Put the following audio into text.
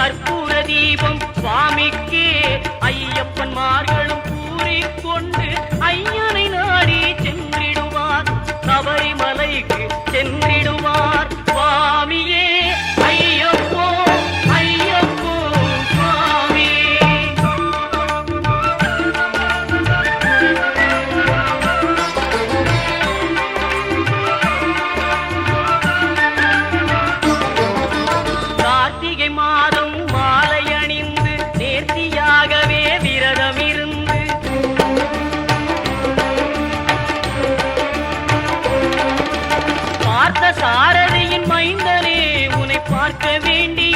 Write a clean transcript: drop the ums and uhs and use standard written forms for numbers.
கற்பூர தீபம் சுவாமிக்கே ஐயப்பன்மார்களும் கூறிக்கொண்டு ஐயனை நாடி சென்றிடுவார், சபரிமலைக்கு சென்றிடுவார். சுவாமியே ஐயப்போ ஐயப்போ சுவாமி. கார்த்திகை மாதம் மாலை அணிந்து நேர்த்தியாகவே விரதம் இருந்து பார்த்த சாரதியின் மைந்தனே உன்னை பார்க்க வேண்டி